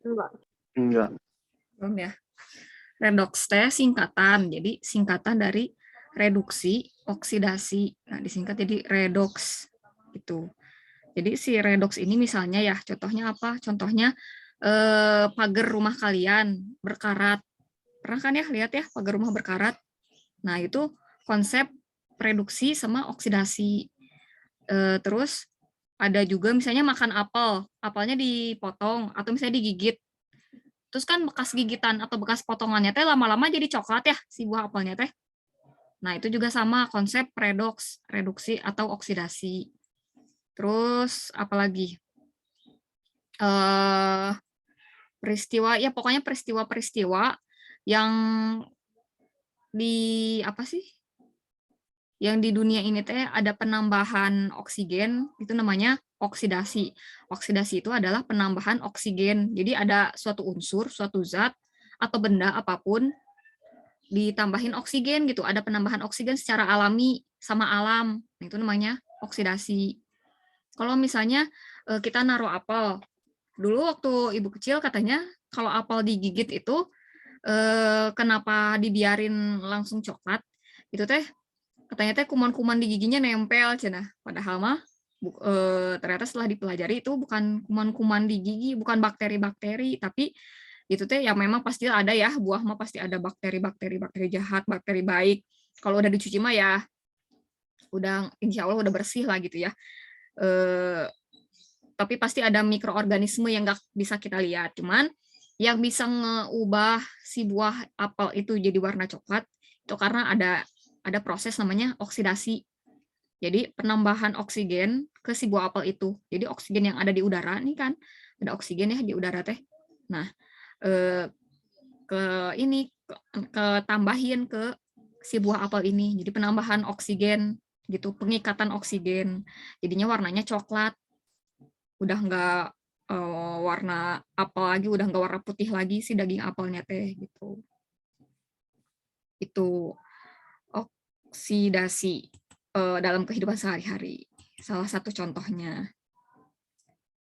Enggak. Enggak. Belum ya. Redox teh singkatan, jadi singkatan dari reduksi, oksidasi. Nah, disingkat jadi redox gitu. Jadi si redox ini misalnya ya, contohnya apa? Contohnya pagar rumah kalian berkarat. Pernah kan ya lihat ya pagar rumah berkarat? Nah, itu konsep reduksi sama oksidasi. Terus ada juga misalnya makan apel, apelnya dipotong atau misalnya digigit. Terus kan bekas gigitan atau bekas potongannya teh lama-lama jadi coklat ya si buah apelnya teh. Nah, itu juga sama konsep redox, reduksi atau oksidasi. Terus apalagi? Peristiwa ya pokoknya peristiwa-peristiwa yang di apa sih? Yang di dunia ini teh ada penambahan oksigen, itu namanya oksidasi. Oksidasi itu adalah penambahan oksigen. Jadi ada suatu unsur, suatu zat atau benda apapun ditambahin oksigen gitu, ada penambahan oksigen secara alami sama alam, itu namanya oksidasi. Kalau misalnya kita naruh apel, dulu waktu ibu kecil katanya kalau apel digigit itu kenapa dibiarin langsung coklat, itu teh katanya teh kuman-kuman di giginya nempel cenah, padahal mah ternyata setelah dipelajari itu bukan kuman-kuman di gigi, bukan bakteri-bakteri, tapi itu teh yang memang pasti ada ya, buah mah pasti ada bakteri jahat, bakteri baik. Kalau udah dicuci mah ya udah insya Allah udah bersih lah gitu ya. Tapi pasti ada mikroorganisme yang nggak bisa kita lihat. Cuman yang bisa ngeubah si buah apel itu jadi warna coklat itu karena ada proses namanya oksidasi. Jadi penambahan oksigen ke si buah apel itu. Jadi oksigen yang ada di udara nih kan, ada oksigen ya di udara teh. Nah, ke ini ke tambahin ke si buah apel ini. Jadi penambahan oksigen gitu, pengikatan oksigen. Jadinya warnanya coklat. Udah nggak warna apel lagi, udah nggak warna putih lagi si daging apelnya teh gitu. Itu oksidasi dalam kehidupan sehari-hari. Salah satu contohnya.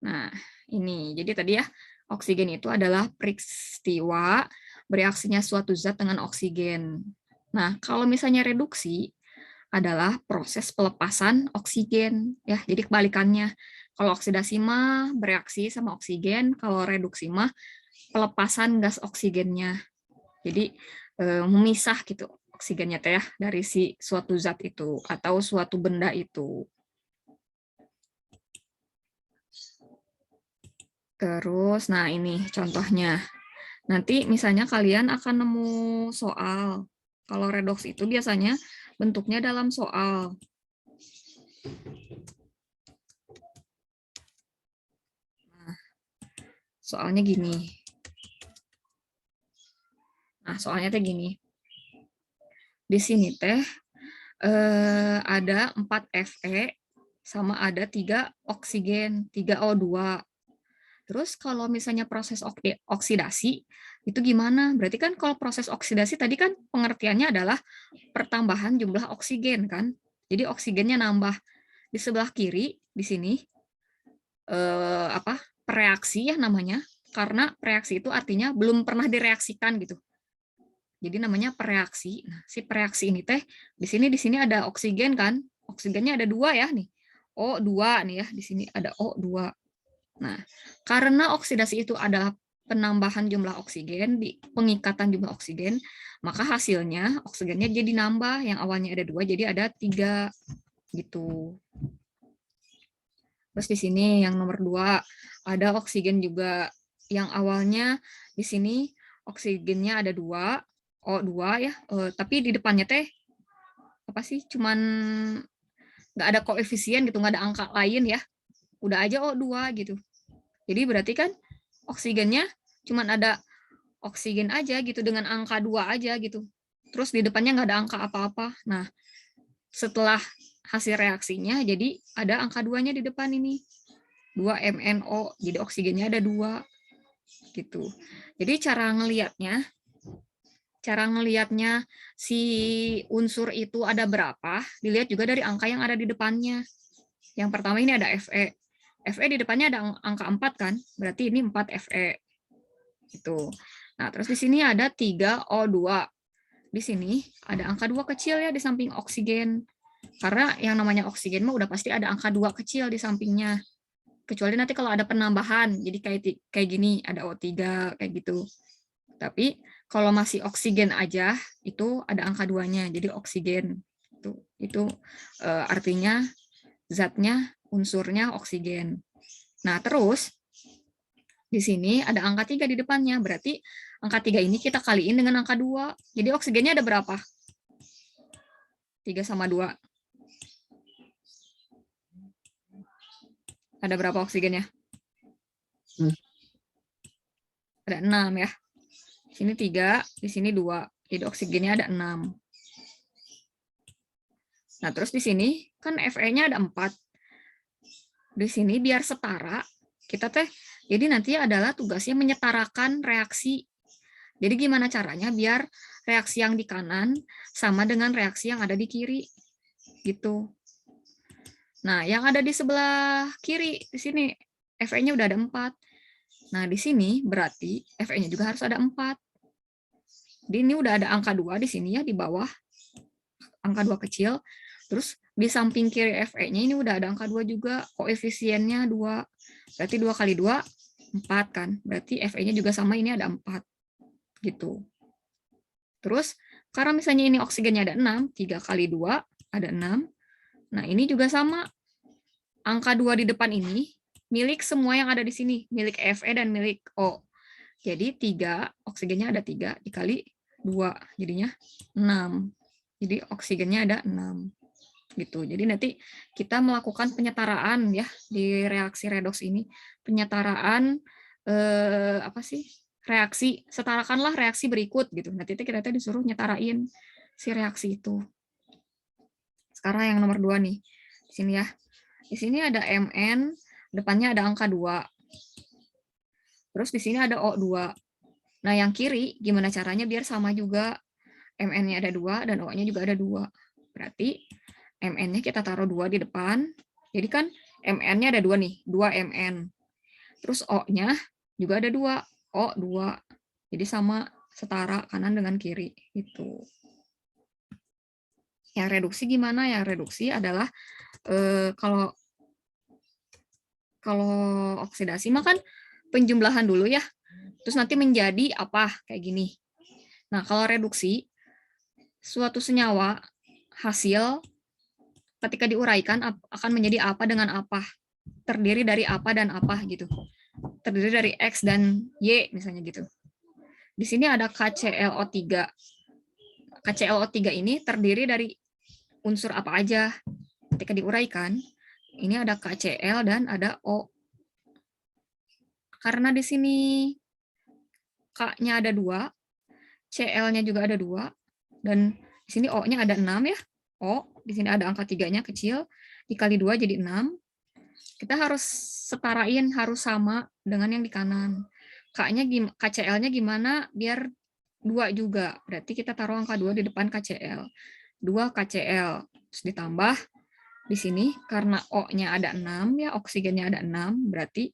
Nah, ini. Jadi tadi ya, oksigen itu adalah peristiwa bereaksinya suatu zat dengan oksigen. Nah, kalau misalnya reduksi adalah proses pelepasan oksigen ya. Jadi kebalikannya. Kalau oksidasi mah bereaksi sama oksigen, kalau reduksi mah pelepasan gas oksigennya. Jadi memisah gitu oksigennya teh ya dari si suatu zat itu atau suatu benda itu. Terus, nah ini contohnya. Nanti misalnya kalian akan nemu soal. Kalau redoks itu biasanya bentuknya dalam soal. Nah, soalnya gini. Nah, soalnya teh gini. Di sini teh ada 4 Fe sama ada 3 oksigen, 3 O2. Terus kalau misalnya proses oksidasi, itu gimana? Berarti kan kalau proses oksidasi tadi kan pengertiannya adalah pertambahan jumlah oksigen kan? Jadi oksigennya nambah. Di sebelah kiri, di sini, reaksi ya namanya, karena reaksi itu artinya belum pernah direaksikan gitu. Jadi namanya pereaksi. Nah, si pereaksi ini teh, di sini ada oksigen kan? Oksigennya ada 2 ya nih. O2 nih ya, di sini ada O2. Nah, karena oksidasi itu adalah penambahan jumlah oksigen, di pengikatan jumlah oksigen, maka hasilnya oksigennya jadi nambah, yang awalnya ada 2 jadi ada 3 gitu. Terus di sini yang nomor 2 ada oksigen juga, yang awalnya di sini oksigennya ada 2, O2 ya, tapi di depannya teh apa sih? Cuman nggak ada koefisien gitu, nggak ada angka lain ya. Udah aja O2 gitu. Jadi berarti kan oksigennya cuman ada oksigen aja gitu dengan angka 2 aja gitu. Terus di depannya nggak ada angka apa-apa. Nah, setelah hasil reaksinya jadi ada angka 2-nya di depan ini. 2 MnO. Jadi oksigennya ada 2 gitu. Jadi cara ngelihatnya si unsur itu ada berapa, dilihat juga dari angka yang ada di depannya. Yang pertama ini ada Fe. Fe di depannya ada angka 4 kan? Berarti ini 4 Fe. Gitu. Nah, terus di sini ada 3O2. Di sini ada angka 2 kecil ya di samping oksigen. Karena yang namanya oksigen mah udah pasti ada angka 2 kecil di sampingnya. Kecuali nanti kalau ada penambahan, jadi kayak gini, ada O3 kayak gitu. Tapi kalau masih oksigen aja itu ada angka 2-nya, jadi oksigen. Itu artinya zatnya, unsurnya oksigen. Nah, terus di sini ada angka 3 di depannya, berarti angka 3 ini kita kaliin dengan angka 2. Jadi oksigennya ada berapa? 3 sama 2. Ada berapa oksigennya? Ada 6 ya. Di sini 3, di sini 2. Jadi oksigennya ada 6. Nah, terus di sini kan Fe-nya ada 4. Di sini biar setara, kita jadi nanti adalah tugasnya menyetarakan reaksi. Jadi gimana caranya biar reaksi yang di kanan sama dengan reaksi yang ada di kiri. Gitu. Nah, yang ada di sebelah kiri, di sini Fe-nya udah ada 4. Nah, di sini berarti Fe-nya juga harus ada 4. Jadi ini udah ada angka 2 di sini ya, di bawah. Angka 2 kecil. Terus di samping kiri Fe-nya ini udah ada angka 2 juga. Koefisiennya 2. Berarti 2 kali 2, 4 kan. Berarti Fe-nya juga sama, ini ada 4. Gitu. Terus, karena misalnya ini oksigennya ada 6, 3 kali 2 ada 6. Nah, ini juga sama. Angka 2 di depan ini milik semua yang ada di sini. Milik Fe dan milik O. Jadi 3, oksigennya ada 3 dikali 2. Jadinya 6. Jadi oksigennya ada 6. Gitu. Jadi nanti kita melakukan penyetaraan ya di reaksi redoks ini. Penyetaraan reaksi, setarakanlah reaksi berikut gitu. Nanti kita disuruh nyetarain si reaksi itu. Sekarang yang nomor 2 nih. Di sini ya. Di sini ada Mn, depannya ada angka 2. Terus di sini ada O2. Nah, yang kiri gimana caranya biar sama juga. Mn-nya ada 2 dan O-nya juga ada 2. Berarti Mn-nya kita taruh 2 di depan. Jadi kan Mn-nya ada 2 nih, 2 Mn. Terus O-nya juga ada 2, O2. Jadi sama, setara kanan dengan kiri. Itu. Yang reduksi gimana? Yang reduksi adalah kalau oksidasi mah kan penjumlahan dulu ya. Terus nanti menjadi apa? Kayak gini. Nah, kalau reduksi, suatu senyawa hasil ketika diuraikan akan menjadi apa dengan apa. Terdiri dari apa dan apa gitu. Terdiri dari X dan Y misalnya gitu. Di sini ada KClO3. KClO3 ini terdiri dari unsur apa aja. Ketika diuraikan, ini ada KCl dan ada O. Karena di sini K-nya ada 2, Cl-nya juga ada 2, dan di sini O-nya ada 6 ya. O, di sini ada angka 3-nya kecil, dikali 2 jadi 6. Kita harus setarain, harus sama dengan yang di kanan. KCl-nya gimana biar 2 juga. Berarti kita taruh angka 2 di depan KCl. 2 KCl. Terus ditambah di sini karena O-nya ada 6 ya, oksigennya ada 6, berarti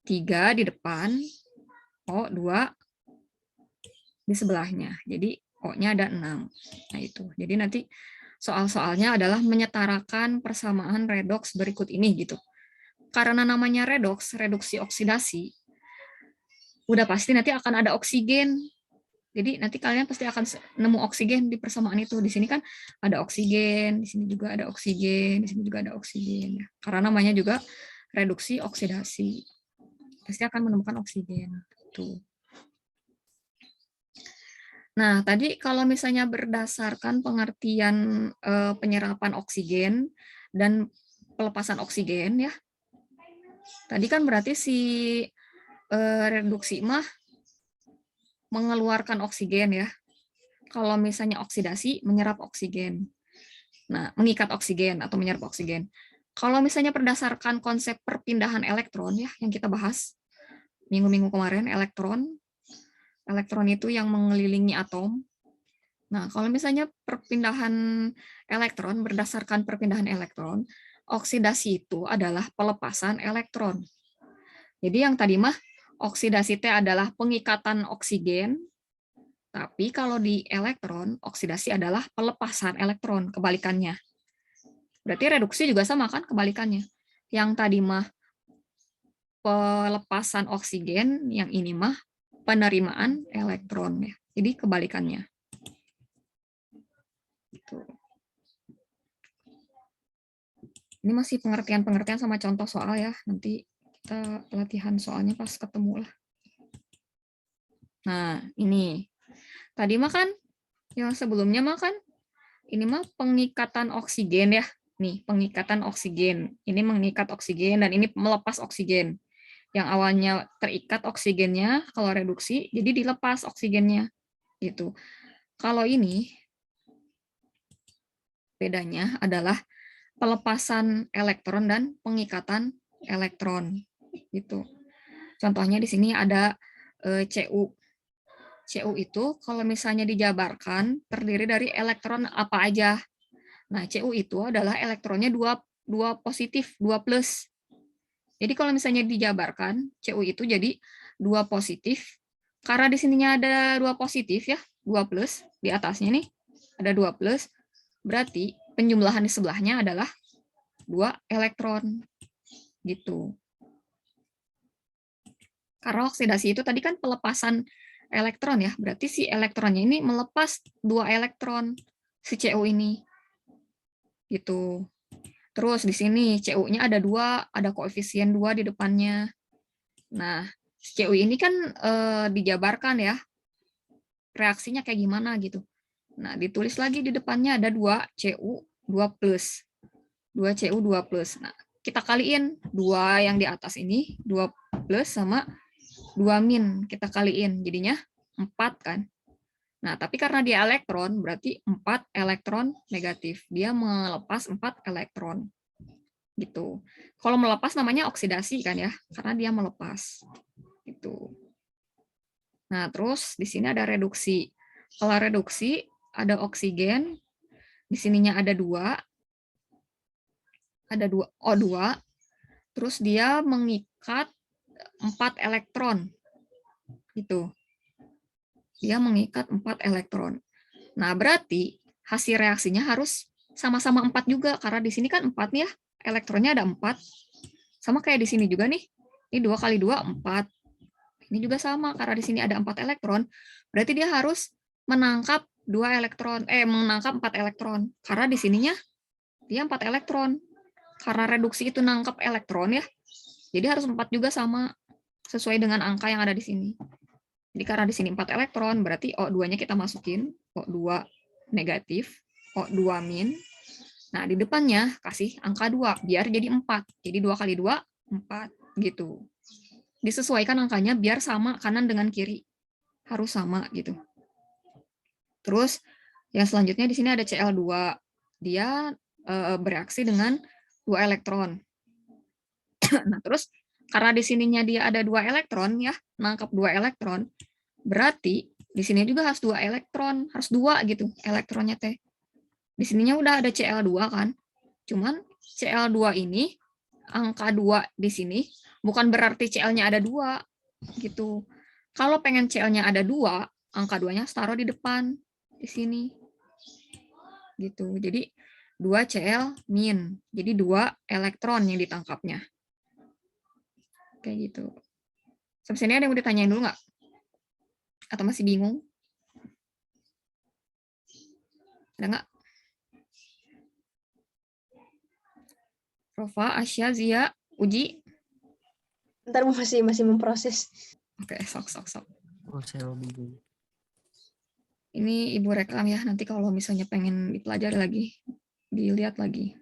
3 di depan, O2 di sebelahnya. Jadi O-nya ada 6. Nah, itu. Jadi nanti soal-soalnya adalah menyetarakan persamaan redoks berikut ini gitu. Karena namanya redoks, reduksi oksidasi, udah pasti nanti akan ada oksigen. Jadi nanti kalian pasti akan nemu oksigen di persamaan itu. Di sini kan ada oksigen, di sini juga ada oksigen, di sini juga ada oksigen. Karena namanya juga reduksi oksidasi. Pasti akan menemukan oksigen. Tuh. Nah, tadi kalau misalnya berdasarkan pengertian penyerapan oksigen dan pelepasan oksigen ya. Tadi kan berarti si reduksi mah mengeluarkan oksigen ya. Kalau misalnya oksidasi menyerap oksigen. Nah, mengikat oksigen atau menyerap oksigen. Kalau misalnya berdasarkan konsep perpindahan elektron ya yang kita bahas minggu-minggu kemarin, elektron itu yang mengelilingi atom. Nah, kalau misalnya perpindahan elektron, berdasarkan perpindahan elektron, oksidasi itu adalah pelepasan elektron. Jadi yang tadi mah oksidasi T adalah pengikatan oksigen, tapi kalau di elektron, oksidasi adalah pelepasan elektron, kebalikannya. Berarti reduksi juga sama kan, kebalikannya. Yang tadi mah pelepasan oksigen, yang ini mah penerimaan elektron ya. Jadi kebalikannya. Gitu. Ini masih pengertian-pengertian sama contoh soal ya. Nanti kita latihan soalnya pas ketemu lah. Nah, ini. Tadi mah kan, yang sebelumnya mah kan, ini mah pengikatan oksigen ya. Nih, pengikatan oksigen. Ini mengikat oksigen dan ini melepas oksigen. Yang awalnya terikat oksigennya, kalau reduksi, jadi dilepas oksigennya. Gitu. Kalau ini, bedanya adalah pelepasan elektron dan pengikatan elektron. Gitu. Contohnya di sini ada Cu. Cu itu kalau misalnya dijabarkan terdiri dari elektron apa aja. Nah, Cu itu adalah elektronnya dua positif, 2 plus. Jadi kalau misalnya dijabarkan, Cu itu jadi 2 positif. Karena di sininya ada 2 positif ya, 2 plus di atasnya nih. Ada 2 plus. Berarti penjumlahan di sebelahnya adalah 2 elektron. Gitu. Karena oksidasi itu tadi kan pelepasan elektron ya, berarti si elektronnya ini melepas 2 elektron si Cu ini. Gitu. Terus di sini Cu-nya ada 2, ada koefisien 2 di depannya. Nah, Cu ini kan dijabarkan ya. Reaksinya kayak gimana gitu. Nah, ditulis lagi di depannya ada 2 Cu 2 plus. 2 Cu 2 plus. Nah, kita kaliin 2 yang di atas ini, 2 plus sama 2 min. Kita kaliin, jadinya 4 kan. Nah, tapi karena dia elektron, berarti 4 elektron negatif. Dia melepas 4 elektron. Gitu. Kalau melepas namanya oksidasi kan ya, karena dia melepas. Gitu. Nah, terus di sini ada reduksi. Kalau reduksi, ada oksigen, di sininya ada 2, ada 2 O2, terus dia mengikat 4 elektron. Gitu. Dia mengikat 4 elektron. Nah, berarti hasil reaksinya harus sama-sama 4 juga, karena di sini kan 4 nih ya, elektronnya ada 4. Sama kayak di sini juga nih, ini 2 kali 2, 4. Ini juga sama, karena di sini ada 4 elektron, berarti dia harus menangkap 2 elektron, menangkap 4 elektron, karena di sininya dia 4 elektron. Karena reduksi itu nangkap elektron ya, jadi harus 4 juga sama, sesuai dengan angka yang ada di sini. Jadi karena di sini 4 elektron, berarti O2-nya kita masukin, O2 negatif, O2 min. Nah, di depannya kasih angka 2, biar jadi 4. Jadi 2 kali 2, 4. Gitu. Disesuaikan angkanya biar sama kanan dengan kiri. Harus sama gitu. Terus, yang selanjutnya di sini ada Cl2. Dia bereaksi dengan 2 elektron. Nah, terus karena di sininya dia ada 2 elektron ya, nangkap 2 elektron, berarti di sini juga harus 2 elektron, harus 2 gitu elektronnya teh. Di sininya udah ada Cl2 kan. Cuman Cl2 ini angka 2 di sini bukan berarti Cl-nya ada 2 gitu. Kalau pengen Cl-nya ada 2, angka 2-nya taruh di depan di sini. Gitu. Jadi 2 Cl min. Jadi 2 elektron yang ditangkapnya. Kayak gitu. Sampai sini ada yang mau ditanyain dulu nggak? Atau masih bingung? Ada nggak? Rova, Asya, Zia, Uji? Ntar masih memproses. Oke, sok. Oh, saya bingung. Ini Ibu rekam ya, nanti kalau misalnya pengen dipelajari lagi, dilihat lagi.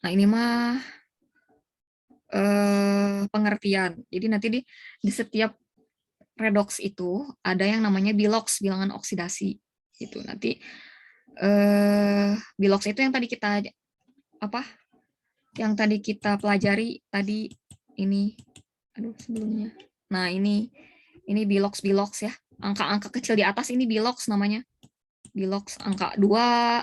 Nah, ini mah pengertian. Jadi nanti di setiap redox itu ada yang namanya bilox, bilangan oksidasi. Gitu. Nanti bilox itu yang tadi kita yang tadi kita pelajari tadi ini. Aduh, sebelumnya. Nah, ini bilox ya. Angka-angka kecil di atas ini bilox namanya. Bilox angka 2.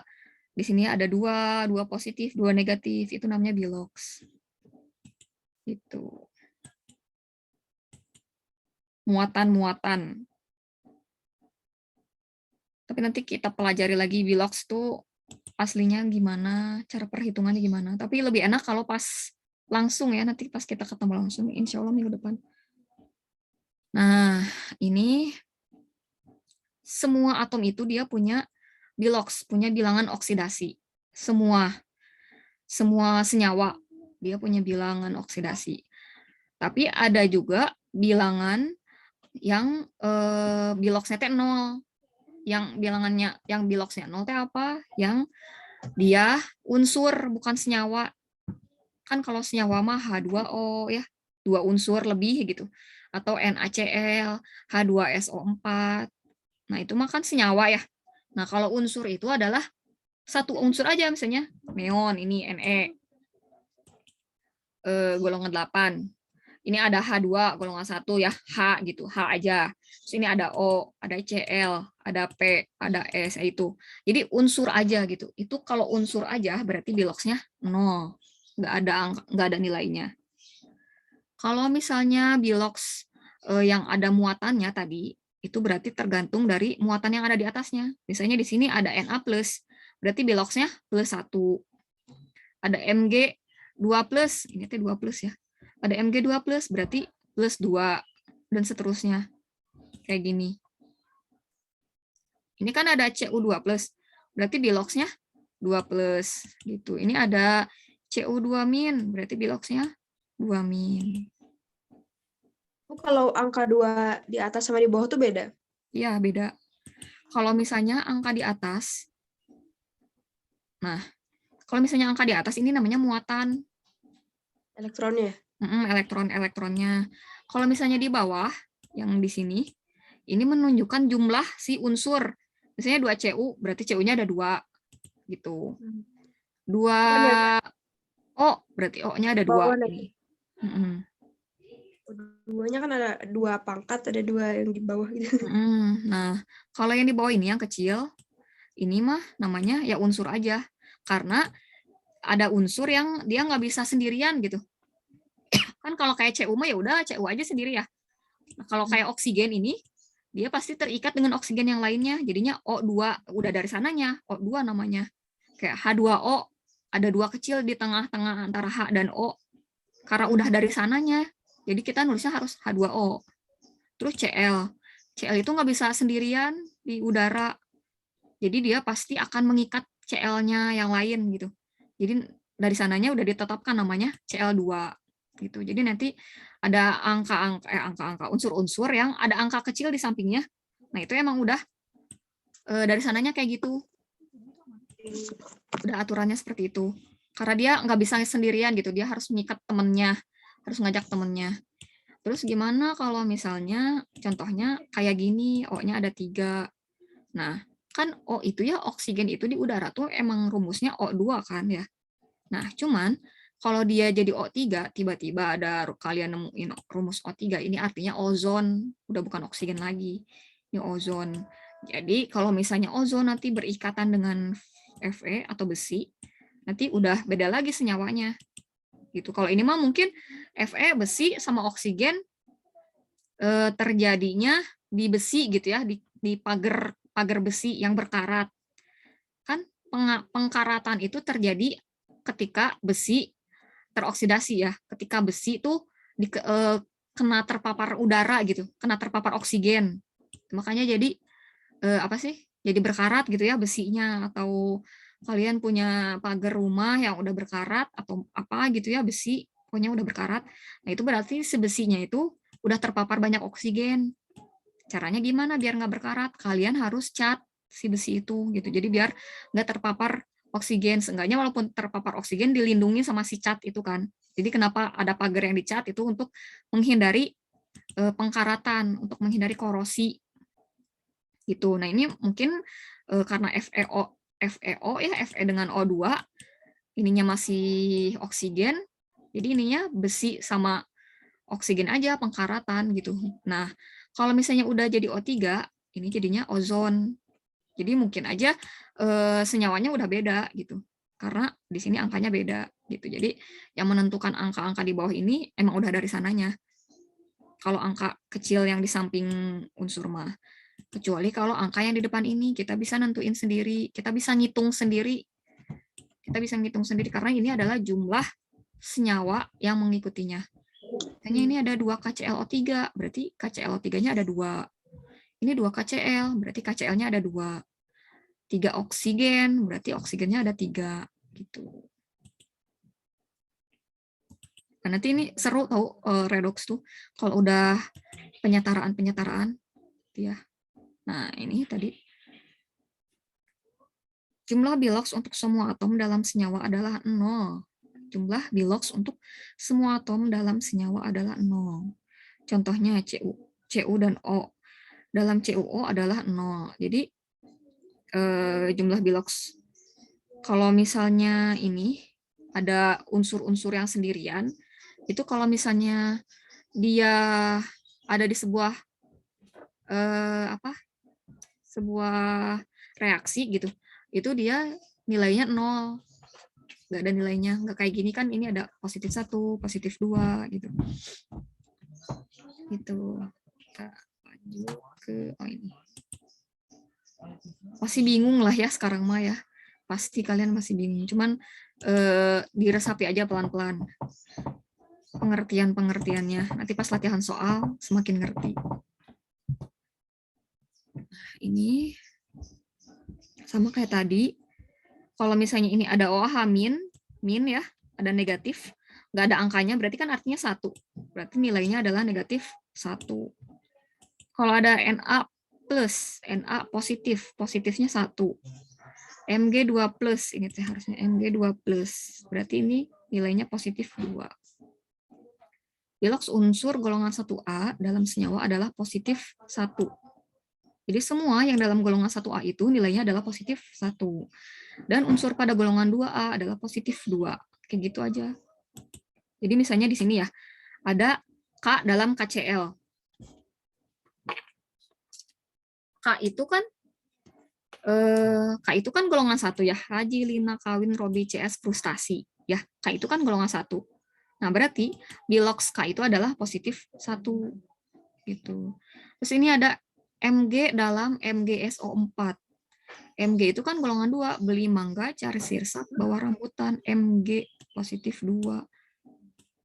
Di sini ada 2 positif, 2 negatif. Itu namanya bilox. Gitu. Muatan-muatan. Tapi nanti kita pelajari lagi Bilox tuh aslinya gimana, cara perhitungannya gimana. Tapi lebih enak kalau pas langsung ya, nanti pas kita ketemu langsung, insya Allah minggu depan. Nah, ini semua atom itu dia punya Bilox, punya bilangan oksidasi. Semua senyawa dia punya bilangan oksidasi. Tapi ada juga bilangan yang Biloxnya teh 0. Yang bilangannya, yang Biloxnya 0 teh apa? Yang dia unsur bukan senyawa. Kan kalau senyawa mah H2O ya, 2 unsur lebih gitu. Atau NaCl, H2SO4. Nah, itu mah kan senyawa ya. Nah, kalau unsur itu adalah satu unsur aja, misalnya neon, ini Ne, golongan 8. Ini ada H2, golongan 1 ya, H gitu, H aja. Terus ini ada O, ada Cl, ada P, ada S, itu. Jadi unsur aja gitu. Itu kalau unsur aja berarti Biloxnya 0. Nggak ada nilainya. Kalau misalnya Bilox yang ada muatannya tadi, itu berarti tergantung dari muatan yang ada di atasnya. Misalnya di sini ada Na+, berarti Biloxnya +1. Ada Mg2+, ini teh 2+, ya. Ada Mg2+, berarti +2, dan seterusnya. Kayak gini. Ini kan ada Cu2+, berarti Biloxnya 2+. Gitu. Ini ada Cu2-, berarti Biloxnya 2-. Kalau angka 2 di atas sama di bawah tuh beda? Iya, beda. Kalau misalnya angka di atas, nah, kalau misalnya angka di atas ini namanya muatan. Elektronnya? Elektron-elektronnya. Kalau misalnya di bawah, yang di sini, ini menunjukkan jumlah si unsur. Misalnya 2 Cu, berarti Cu-nya ada 2. Gitu. 2 O, berarti O-nya ada 2. Duanya kan ada 2 pangkat, ada 2 yang di bawah gitu. Nah, kalau yang di bawah ini yang kecil, ini mah namanya ya unsur aja. Karena ada unsur yang dia nggak bisa sendirian gitu. Kan kalau kayak Cu mah ya udah Cu aja sendiri ya. Nah, kalau kayak oksigen ini, dia pasti terikat dengan oksigen yang lainnya. Jadinya O2, udah dari sananya, O2 namanya. Kayak H2O, ada 2 kecil di tengah-tengah antara H dan O. Karena udah dari sananya, jadi kita nulisnya harus H2O. Terus Cl. Cl itu nggak bisa sendirian di udara. Jadi dia pasti akan mengikat Cl-nya yang lain gitu. Jadi dari sananya udah ditetapkan namanya Cl2 gitu. Jadi nanti ada angka-angka unsur-unsur yang ada angka kecil di sampingnya. Nah, itu emang udah dari sananya kayak gitu. Udah aturannya seperti itu. Karena dia nggak bisa sendirian gitu, dia harus mengikat temennya, harus ngajak temennya. Terus gimana kalau misalnya contohnya kayak gini, O-nya ada 3. Nah, kan O itu ya oksigen itu di udara tuh emang rumusnya O2 kan ya. Nah, cuman kalau dia jadi O3, tiba-tiba ada kalian nemuin rumus O3, ini artinya ozon, udah bukan oksigen lagi. Ini ozon. Jadi kalau misalnya ozon nanti berikatan dengan Fe atau besi, nanti udah beda lagi senyawanya. Gitu. Kalau ini mah mungkin Fe besi sama oksigen terjadinya di besi gitu ya, di pagar besi yang berkarat. Kan pengkaratan itu terjadi ketika besi teroksidasi ya, ketika besi itu kena terpapar udara gitu, kena terpapar oksigen. Makanya jadi apa sih? Jadi berkarat gitu ya besinya, atau kalian punya pagar rumah yang udah berkarat atau apa gitu ya, besi pokoknya udah berkarat. Nah, itu berarti si besinya itu udah terpapar banyak oksigen. Caranya gimana biar nggak berkarat? Kalian harus cat si besi itu gitu. Jadi biar nggak terpapar oksigen. Seenggaknya walaupun terpapar oksigen dilindungi sama si cat itu kan. Jadi kenapa ada pagar yang dicat itu untuk menghindari pengkaratan, untuk menghindari korosi gitu. Nah, ini mungkin karena FeO ya, Fe dengan O2 ininya masih oksigen. Jadi ininya besi sama oksigen aja pengkaratan gitu. Nah, kalau misalnya udah jadi O3, ini jadinya ozon. Jadi mungkin aja senyawanya udah beda gitu. karena di sini angkanya beda gitu. Jadi yang menentukan angka-angka di bawah ini emang udah dari sananya. Kalau angka kecil yang di samping unsur mah. Kecuali kalau angka yang di depan ini kita bisa nentuin sendiri, kita bisa ngitung sendiri. Kita bisa ngitung sendiri karena ini adalah jumlah senyawa yang mengikutinya. Misalnya ini ada 2 KClO3, berarti KClO3-nya ada 2. Ini 2 KCl, berarti KCl-nya ada 2. 3 oksigen, berarti oksigennya ada 3 gitu. Nah, nanti ini seru tahu redox tuh kalau udah penyetaraan ya. Nah, ini tadi jumlah bilox untuk semua atom dalam senyawa adalah 0. Jumlah bilox untuk semua atom dalam senyawa adalah 0. Contohnya Cu dan O. Dalam CuO adalah 0. Jadi jumlah bilox kalau misalnya ini ada unsur-unsur yang sendirian, itu kalau misalnya dia ada di sebuah sebuah reaksi gitu, itu dia nilainya 0. Nggak ada nilainya, nggak kayak gini kan, ini ada positif 1, positif 2 gitu. Gitu. Kita lanjut ke ini. Masih bingung lah ya sekarang mah ya. Pasti kalian masih bingung. Cuman diresapi aja pelan-pelan. Pengertian-pengertiannya. Nanti pas latihan soal semakin ngerti. Nah, ini sama kayak tadi. Kalau misalnya ini ada OH min ya, ada negatif, nggak ada angkanya, berarti kan artinya 1. Berarti nilainya adalah negatif 1. Kalau ada Na plus, Na positif, positifnya 1. Mg2 plus, ini harusnya Mg2 plus, berarti ini nilainya positif 2. Bilox unsur golongan 1A dalam senyawa adalah positif 1. Jadi semua yang dalam golongan 1A itu nilainya adalah positif 1. Dan unsur pada golongan 2A adalah positif 2. Kayak gitu aja. Jadi misalnya di sini ya, ada K dalam KCl. K itu kan golongan 1 ya. Haji, Lina, Kawin, Robi, CS, frustasi. Ya, K itu kan golongan 1. Nah, berarti bilox K itu adalah positif 1. Gitu. Terus ini ada Mg dalam MgSO4. Mg itu kan golongan 2. Beli mangga, cari sirsak, bawa rambutan. Mg positif 2.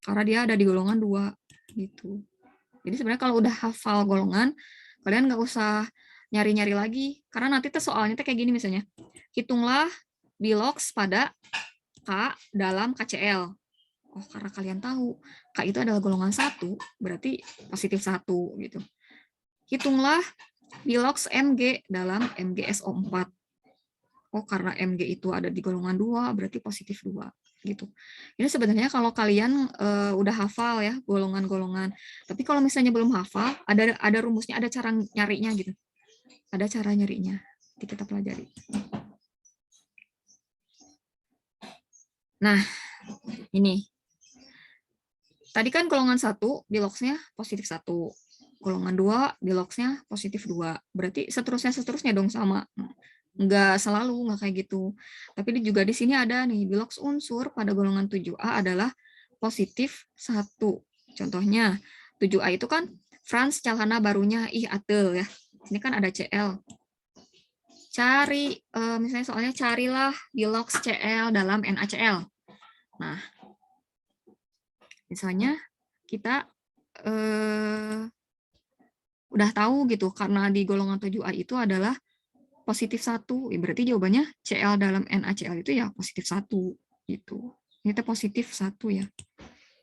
Karena dia ada di golongan 2. Gitu. Jadi sebenarnya kalau udah hafal golongan, kalian nggak usah nyari-nyari lagi. Karena nanti tuh soalnya kayak gini misalnya. Hitunglah bilox pada K dalam KCl. Oh, karena kalian tahu K itu adalah golongan 1, berarti positif 1 gitu. Hitunglah bilox Mg dalam MgSO4. Oh, karena Mg itu ada di golongan 2, berarti positif 2 gitu. Ini sebenarnya kalau kalian udah hafal ya golongan-golongan. Tapi kalau misalnya belum hafal, ada rumusnya, ada cara nyarinya gitu. Ada cara nyarinya. Nanti kita pelajari. Nah, ini. Tadi kan golongan 1 biloxnya positif 1. Golongan 2 biloxnya positif 2. Berarti seterusnya dong sama. Nggak selalu, nggak kayak gitu. Tapi juga di sini ada nih, bilox unsur pada golongan 7A adalah positif 1. Contohnya, 7A itu kan Franz celana barunya atel ya. Ini kan ada Cl. Cari, misalnya soalnya carilah bilox Cl dalam NaCl. Nah, misalnya kita udah tahu gitu, karena di golongan 7A itu adalah positif 1, berarti jawabannya Cl dalam NaCl itu ya positif 1 gitu. Ini positif 1 ya.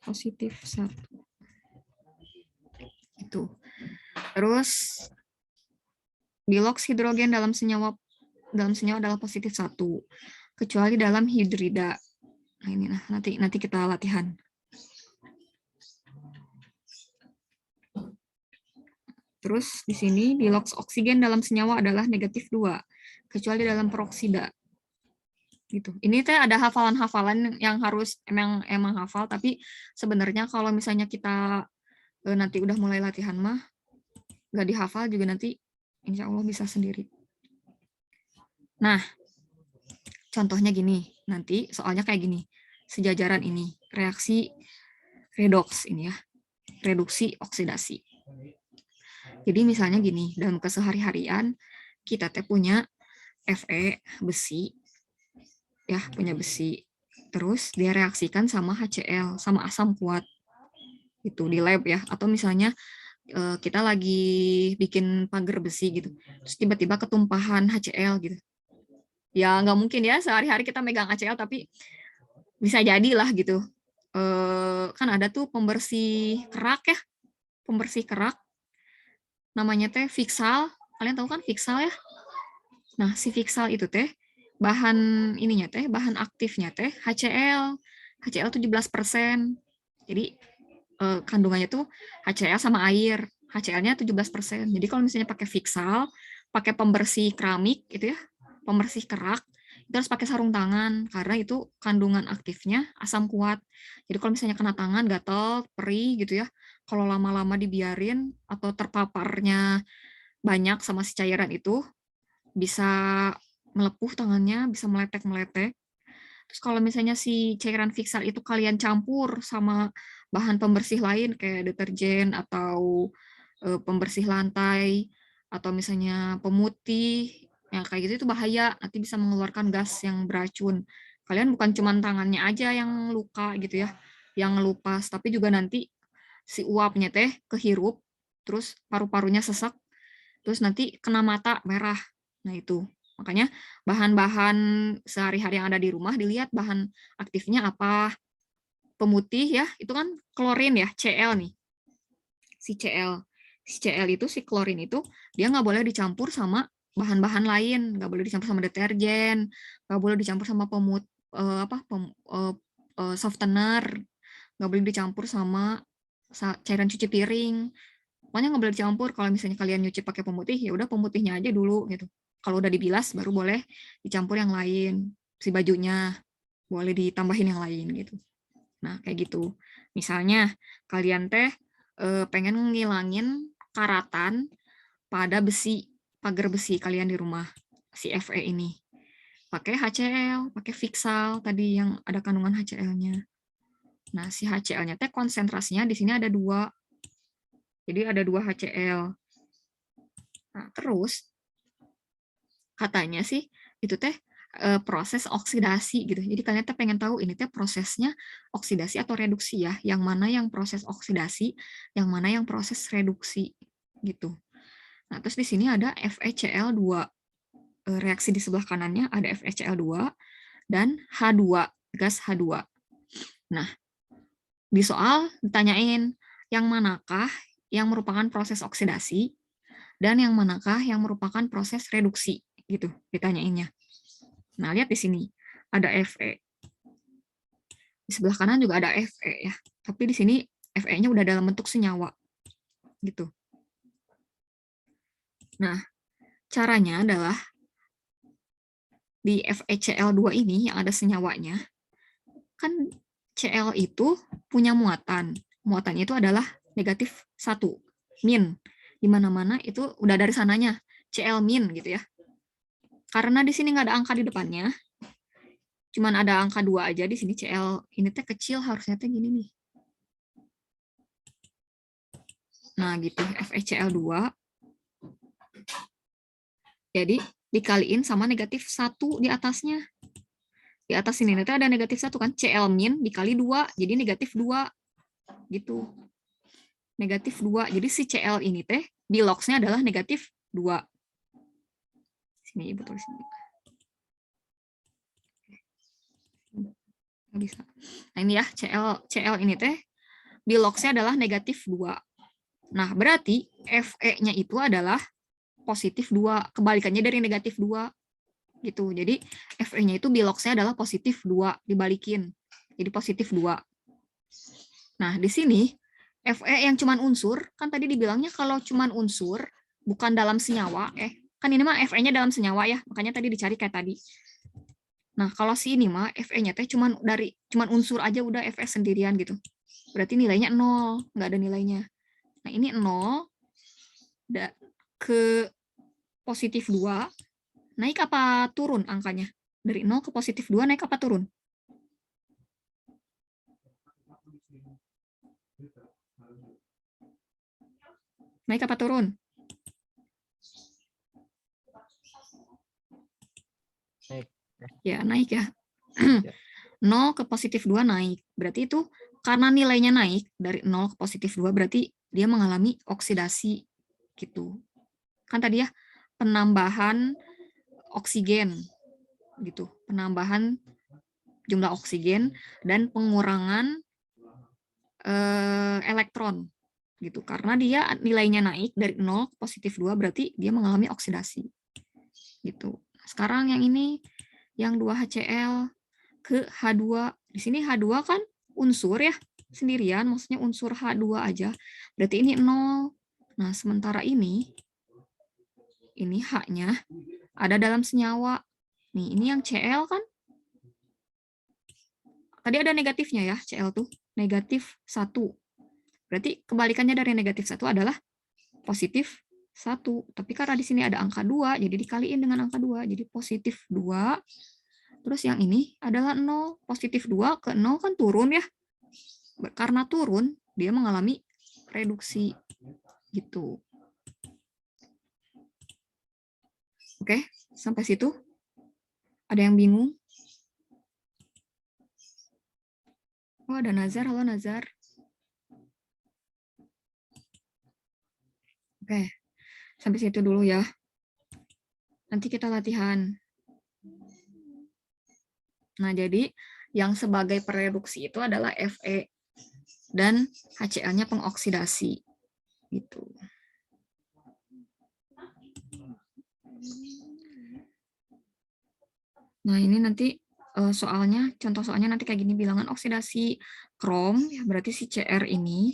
Positif 1. Itu. Terus bilox hidrogen dalam senyawa adalah positif 1, kecuali dalam hidrida. Nah, ini nanti kita latihan. Terus di sini bilox oksigen dalam senyawa adalah negatif 2, kecuali dalam peroksida. Gitu. Ini teh ada hafalan-hafalan yang harus emang hafal, tapi sebenarnya kalau misalnya kita nanti udah mulai latihan mah nggak dihafal juga nanti insya Allah bisa sendiri. Nah, contohnya gini, nanti soalnya kayak gini, sejajaran ini, reaksi redoks ini ya, reduksi oksidasi. Jadi misalnya gini, dalam kesehari-harian kita teh punya Fe, besi, ya punya besi. Terus dia reaksikan sama HCl, sama asam kuat. Itu di lab ya, atau misalnya kita lagi bikin pagar besi gitu, terus tiba-tiba ketumpahan HCl gitu. Ya nggak mungkin ya sehari-hari kita megang HCl, tapi bisa jadilah gitu. Kan ada tuh pembersih kerak ya, pembersih kerak, namanya teh Fixal. Kalian tahu kan Fixal ya? Nah si Fixal itu teh bahan ininya teh, bahan aktifnya teh HCl, HCl 17%. Jadi kandungannya tuh HCl sama air. HCl-nya 17%. Jadi kalau misalnya pakai Fixal, pakai pembersih keramik gitu ya, pembersih kerak, itu harus pakai sarung tangan karena itu kandungan aktifnya asam kuat. Jadi kalau misalnya kena tangan gatel, perih gitu ya, kalau lama-lama dibiarin atau terpaparnya banyak sama si cairan itu, bisa melepuh tangannya, bisa meletek-meletek. Terus kalau misalnya si cairan Fixal itu kalian campur sama bahan pembersih lain kayak deterjen atau pembersih lantai atau misalnya pemutih, yang kayak gitu itu bahaya, nanti bisa mengeluarkan gas yang beracun. Kalian bukan cuma tangannya aja yang luka gitu ya, yang ngelupas, tapi juga nanti si uapnya teh kehirup, terus paru-parunya sesak, terus nanti kena mata merah. Nah itu. Makanya bahan-bahan sehari-hari yang ada di rumah dilihat bahan aktifnya apa. Pemutih ya, itu kan klorin ya, Cl nih. Si Cl. Si Cl itu, si klorin itu, dia nggak boleh dicampur sama bahan-bahan lain. Nggak boleh dicampur sama deterjen, nggak boleh dicampur sama softener, nggak boleh dicampur sama cairan cuci piring. Pokoknya nggak boleh dicampur. Kalau misalnya kalian nyuci pakai pemutih, ya udah pemutihnya aja dulu gitu. Kalau udah dibilas, baru boleh dicampur yang lain. Si bajunya boleh ditambahin yang lain gitu. Nah kayak gitu. Misalnya kalian teh pengen ngilangin karatan pada besi, pagar besi kalian di rumah, si Fe ini. Pakai HCl, pakai Fixal tadi yang ada kandungan HCl-nya. Nah si HCl-nya teh konsentrasinya di sini ada 2. Jadi ada 2 HCl. Nah, terus katanya sih itu teh proses oksidasi gitu. Jadi kalian teh pengen tahu ini teh prosesnya oksidasi atau reduksi ya. Yang mana yang proses oksidasi, yang mana yang proses reduksi gitu. Nah, terus di sini ada FeCl2. Reaksi di sebelah kanannya ada FeCl2 dan H2, gas H2. Nah, di soal ditanyain yang manakah yang merupakan proses oksidasi dan yang manakah yang merupakan proses reduksi gitu ditanyainnya. Nah, lihat di sini ada Fe. Di sebelah kanan juga ada Fe ya. Tapi di sini Fe-nya udah dalam bentuk senyawa gitu. Nah, caranya adalah di FeCl2 ini yang ada senyawanya, kan Cl itu punya muatan. Muatannya itu adalah negatif 1, min. Di mana-mana itu udah dari sananya, Cl min gitu ya. Karena di sini nggak ada angka di depannya, cuman ada angka 2 aja di sini Cl. Ini teh kecil, harusnya teh gini nih. Nah gitu, FeCl2. Jadi dikaliin sama negatif 1 di atasnya. Di atas sini nanti ada negatif 1 kan, Cl min dikali 2, jadi negatif 2. Gitu. Negatif 2. Jadi si Cl ini teh biloxnya adalah negatif 2. Sini Ibu tulis ini. Nggak bisa. Nah ini ya, Cl ini teh biloxnya adalah negatif 2. Nah berarti Fe-nya itu adalah positif 2. Kebalikannya dari negatif 2. Gitu. Jadi Fe-nya itu biloxnya adalah positif 2. Dibalikin. Jadi positif 2. Nah di sini Fe yang cuman unsur, kan tadi dibilangnya kalau cuman unsur, bukan dalam senyawa, kan ini mah Fe-nya dalam senyawa ya, makanya tadi dicari kayak tadi. Nah, kalau si ini mah Fe-nya teh cuman unsur aja udah Fe sendirian gitu. Berarti nilainya 0, nggak ada nilainya. Nah, ini 0 ke positif 2, naik apa turun angkanya? Dari 0 ke positif 2 naik apa turun? Naik apa turun? Naik. Ya, naik ya. Ya. 0 ke positif 2 naik. Berarti itu karena nilainya naik dari 0 ke positif 2 berarti dia mengalami oksidasi gitu. Kan tadi ya penambahan oksigen gitu. Penambahan jumlah oksigen dan pengurangan elektron gitu. Karena dia nilainya naik dari 0 ke positif 2 berarti dia mengalami oksidasi. Gitu. Sekarang yang ini yang 2HCl ke H2. Di sini H2 kan unsur ya, sendirian, maksudnya unsur H2 aja. Berarti ini 0. Nah, sementara ini H-nya ada dalam senyawa. Nih, ini yang Cl kan. Tadi ada negatifnya ya, Cl tuh. Negatif 1. Berarti kebalikannya dari negatif 1 adalah positif 1. Tapi karena di sini ada angka 2, jadi dikaliin dengan angka 2. Jadi positif 2. Terus yang ini adalah 0. Positif 2 ke 0 kan turun ya. Karena turun, dia mengalami reduksi. Gitu. Oke, sampai situ. Ada yang bingung? Oh, ada Nazar. Halo, Nazar. Oke, sampai situ dulu ya. Nanti kita latihan. Nah, jadi yang sebagai pereduksi itu adalah Fe dan HCl-nya pengoksidasi. Gitu. Nah, ini nanti soalnya, contoh soalnya nanti kayak gini, bilangan oksidasi krom, ya berarti si Cr ini,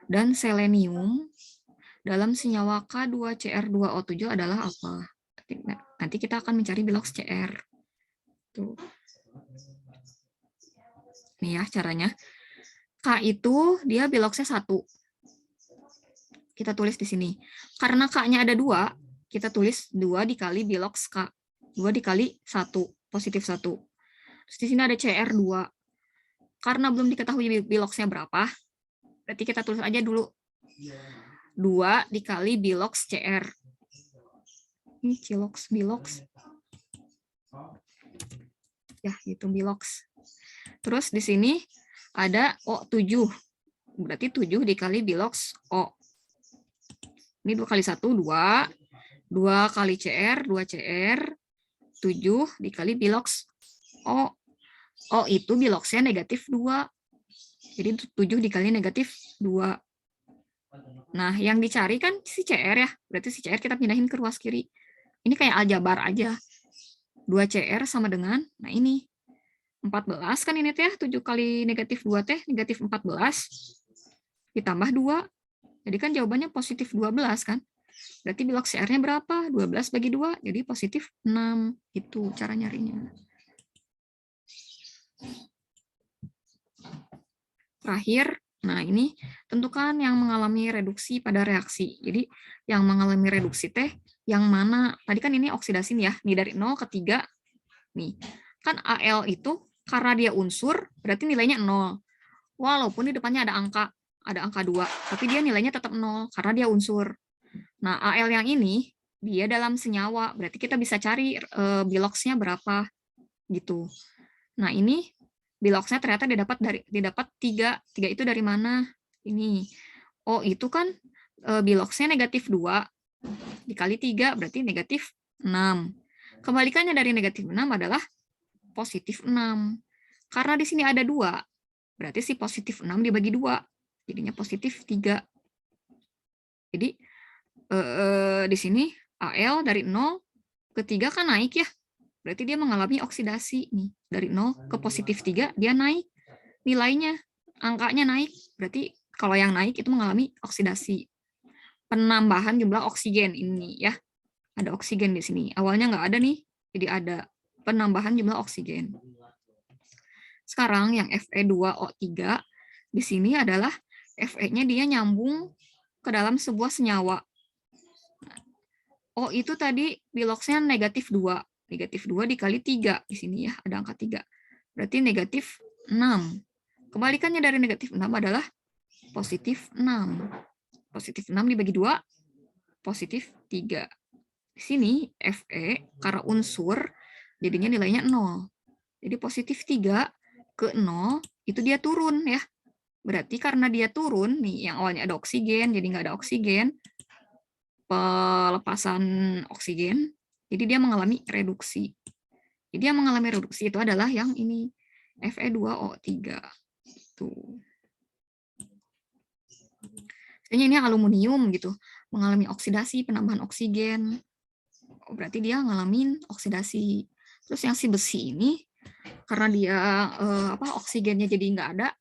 dan selenium dalam senyawa K2Cr2O7 adalah apa? Nanti kita akan mencari biloks Cr. Tuh. Nih ya caranya. K itu dia biloksnya 1. Kita tulis di sini. Karena K-nya ada 2, kita tulis 2 dikali biloks K. 2 dikali 1, positif 1. Terus di sini ada Cr2. Karena belum diketahui biloksnya berapa, berarti kita tulis aja dulu 2 dikali biloks Cr. Ini ciloks, biloks. Ya, itu biloks. Terus di sini ada O7. Berarti 7 dikali biloks O. Ini 2 kali 1, 2. 2 kali Cr, 2 Cr. 7 dikali biloks O. O itu biloksnya negatif 2. Jadi 7 dikali negatif 2. Nah, yang dicari kan si Cr ya. Berarti si Cr kita pindahin ke ruas kiri. Ini kayak aljabar aja. 2 Cr sama dengan, nah ini, 14 kan ini teh, 7 kali negatif 2 teh, negatif 14. Ditambah 2. Jadi kan jawabannya positif 12 kan. Berarti biloks Cr-nya berapa? 12 bagi 2, jadi positif 6. Itu cara nyarinya. Terakhir, nah ini tentukan yang mengalami reduksi pada reaksi. Jadi yang mengalami reduksi teh yang mana? Tadi kan ini oksidasi nih ya, nih dari 0 ke 3. Nih, kan Al itu karena dia unsur berarti nilainya 0. Walaupun di depannya ada angka 2, tapi dia nilainya tetap 0 karena dia unsur. Nah, Al yang ini dia dalam senyawa, berarti kita bisa cari biloksnya berapa gitu. Nah, ini biloksnya ternyata didapat 3. 3 itu dari mana? Ini. Oh, itu kan biloksnya negatif 2 dikali 3 berarti negatif 6. Kebalikannya dari negatif 6 adalah positif 6. Karena di sini ada 2, berarti si positif 6 dibagi 2, jadinya positif 3. Jadi di sini Al dari 0 ke 3 kan naik ya. Berarti dia mengalami oksidasi nih. Dari 0 ke positif 3 dia naik nilainya, angkanya naik. Berarti kalau yang naik itu mengalami oksidasi. Penambahan jumlah oksigen ini ya. Ada oksigen di sini. Awalnya nggak ada nih, jadi ada penambahan jumlah oksigen. Sekarang yang Fe2O3 di sini adalah Fe-nya dia nyambung ke dalam sebuah senyawa. O itu tadi biloksnya negatif 2. Negatif 2 dikali 3. Di sini ya, ada angka 3. Berarti negatif 6. Kebalikannya dari negatif 6 adalah positif 6. Positif 6 dibagi 2, positif 3. Di sini Fe karena unsur jadinya nilainya 0. Jadi positif 3 ke 0 itu dia turun ya. Berarti karena dia turun, nih yang awalnya ada oksigen, jadi nggak ada oksigen, pelepasan oksigen, jadi dia mengalami reduksi. Jadi yang mengalami reduksi itu adalah yang ini, Fe2O3. Tuh. Ini aluminium gitu, mengalami oksidasi, penambahan oksigen. Oh, berarti dia ngalamin oksidasi. Terus yang si besi ini, karena dia oksigennya jadi nggak ada,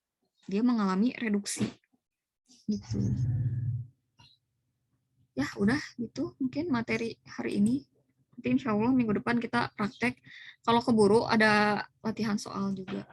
dia mengalami reduksi. Gitu. Ya udah gitu mungkin materi hari ini. Nanti insya Allah minggu depan kita praktek. Kalau keburu ada latihan soal juga.